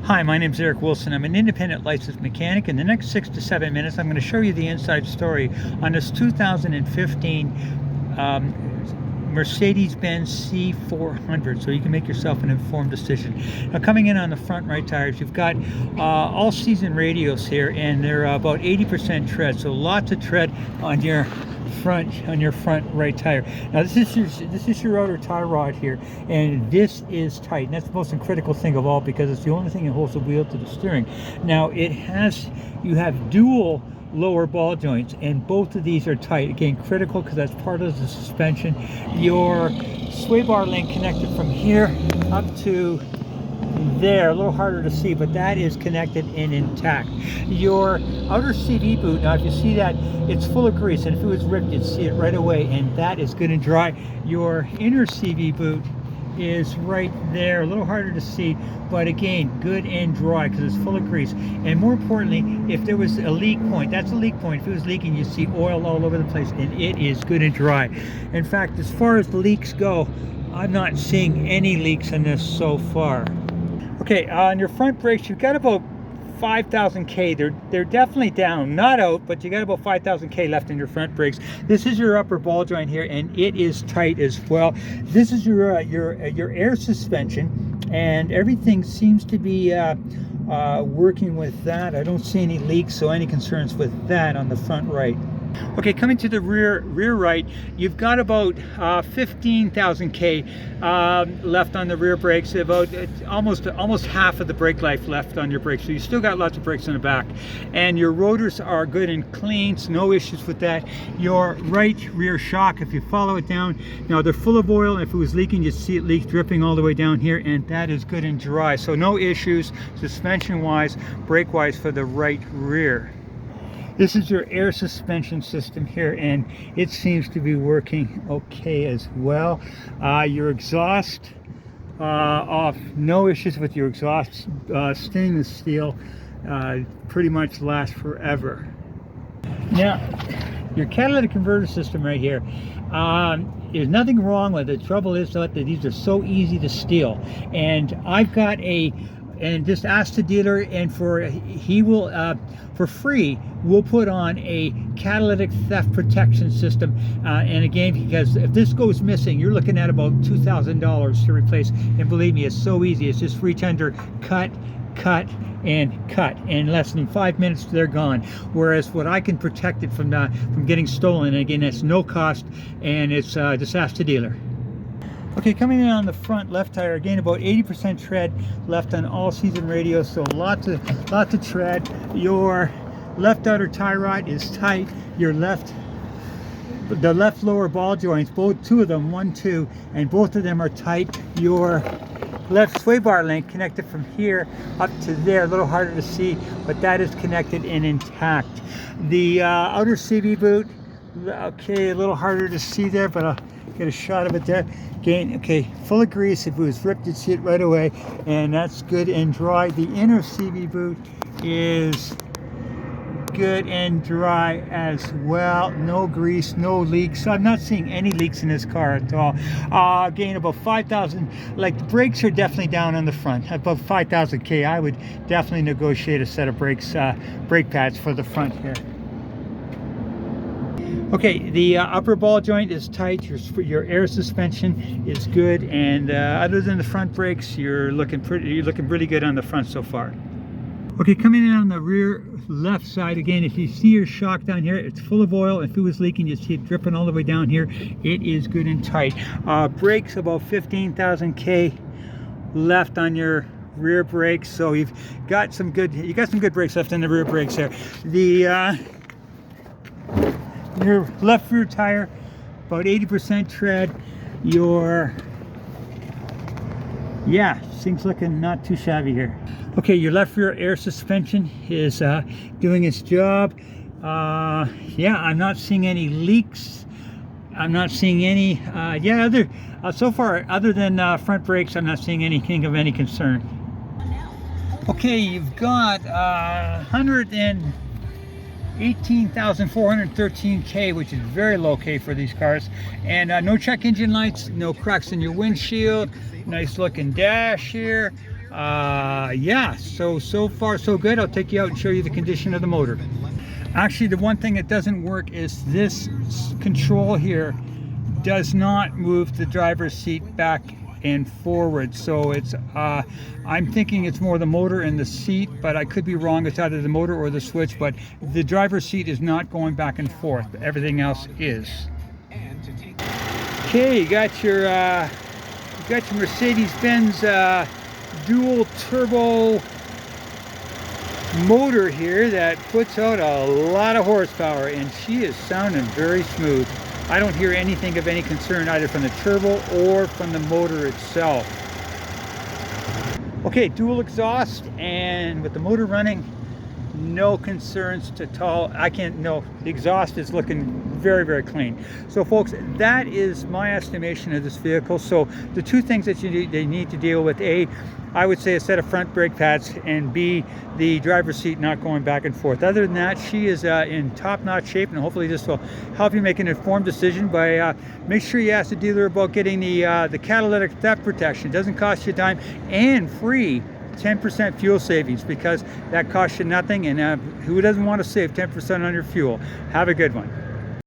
Hi, my name is Eric Wilson. I'm an independent licensed mechanic. In the next 6 to 7 minutes, I'm going to show you the inside story on this 2015 Mercedes-Benz C400, so you can make yourself an informed decision. Now, coming in on the front right tires, you've got all-season radios here, and they're about 80% tread, so lots of tread on your front right tire. Now this is your outer tie rod here, and this is tight, and that's the most critical thing of all, because it's the only thing that holds the wheel to the steering. Now you have dual lower ball joints, and both of these are tight. Again, critical because that's part of the suspension. Your sway bar link connected from here up to there, a little harder to see, but that is connected and intact. Your outer CV boot, now if you see that, it's full of grease, and if it was ripped, you'd see it right away, and that is good and dry. Your inner CV boot is right there, a little harder to see, but again, good and dry because it's full of grease. And more importantly, if there was a leak point, that's a leak point. If it was leaking, you see oil all over the place, and it is good and dry. In fact, as far as leaks go, I'm not seeing any leaks in this so far. Okay, on your front brakes, you've got about 5,000 K. They're definitely down, not out, but you got about 5,000 K left in your front brakes. This is your upper ball joint here, and it is tight as well. This is your air suspension, and everything seems to be working with that. I don't see any leaks, so any concerns with that on the front right. Okay, coming to the rear right, you've got about 15,000 K left on the rear brakes, about almost half of the brake life left on your brakes, so you still got lots of brakes on the back. And your rotors are good and clean, so no issues with that. Your right rear shock, if you follow it down, now they're full of oil, and if it was leaking, you'd see it leak dripping all the way down here, and that is good and dry, so no issues suspension wise, brake wise for the right rear. This is your air suspension system here, and it seems to be working okay as well. Your exhaust off, no issues with your exhaust. Stainless steel, pretty much lasts forever. Now, your catalytic converter system right here, there's nothing wrong with it. The trouble is that these are so easy to steal, and I've got and just ask the dealer, and he will for free, we'll put on a catalytic theft protection system. And again, because if this goes missing, you're looking at about $2,000 to replace. And believe me, it's so easy. It's just reach under, cut, and cut. In less than 5 minutes, they're gone. Whereas what I can protect it from getting stolen, and again, that's no cost, and it's just ask the dealer. Okay, coming in on the front left tire, again about 80% tread left on all season radios, so lots of tread. Your left outer tie rod is tight. The left lower ball joints, two of them, 1, 2, and both of them are tight. Your left sway bar link connected from here up to there, a little harder to see, but that is connected and intact. The outer CV boot, okay, a little harder to see there, but I'll get a shot of it there. Again, okay, full of grease. If it was ripped, you'd see it right away, and that's good and dry. The inner CV boot is good and dry as well. No grease, no leaks. I'm not seeing any leaks in this car at all. Again, about 5,000. Like, the brakes are definitely down on the front. Above 5,000 K, I would definitely negotiate a set of brakes, brake pads for the front here. Okay, the upper ball joint is tight. Your air suspension is good, and other than the front brakes, you're looking pretty good on the front so far. Okay, coming in on the rear left side, again, if you see your shock down here, it's full of oil. If it was leaking, you see it dripping all the way down here. It is good and tight. Brakes about 15,000 K left on your rear brakes, so you got some good brakes left on the rear brakes there. Your left rear tire, about 80% tread. Things looking not too shabby here. Okay, your left rear air suspension is doing its job. I'm not seeing any leaks. I'm not seeing any, so far, other than front brakes, I'm not seeing anything of any concern. Okay, you've got 18,413 K, which is very low K for these cars, and no check engine lights, no cracks in your windshield, nice looking dash here. Yeah, so far so good. I'll take you out and show you the condition of the motor. Actually, the one thing that doesn't work is this control here does not move the driver's seat back and forward. So it's I'm thinking it's more the motor and the seat, but I could be wrong. It's either the motor or the switch, but the driver's seat is not going back and forth. Everything else is. Okay, you got your Mercedes-Benz dual turbo motor here that puts out a lot of horsepower, and she is sounding very smooth. I don't hear anything of any concern either from the turbo or from the motor itself. Okay, dual exhaust, and with the motor running, no concerns at all. The exhaust is looking very, very clean. So folks, that is my estimation of this vehicle. So the two things that they need to deal with: A, I would say a set of front brake pads, and B, the driver's seat not going back and forth. Other than that, she is in top-notch shape, and hopefully this will help you make an informed decision by make sure you ask the dealer about getting the catalytic theft protection. It doesn't cost you a dime, and free 10% fuel savings, because that costs you nothing, and who doesn't want to save 10% on your fuel? Have a good one.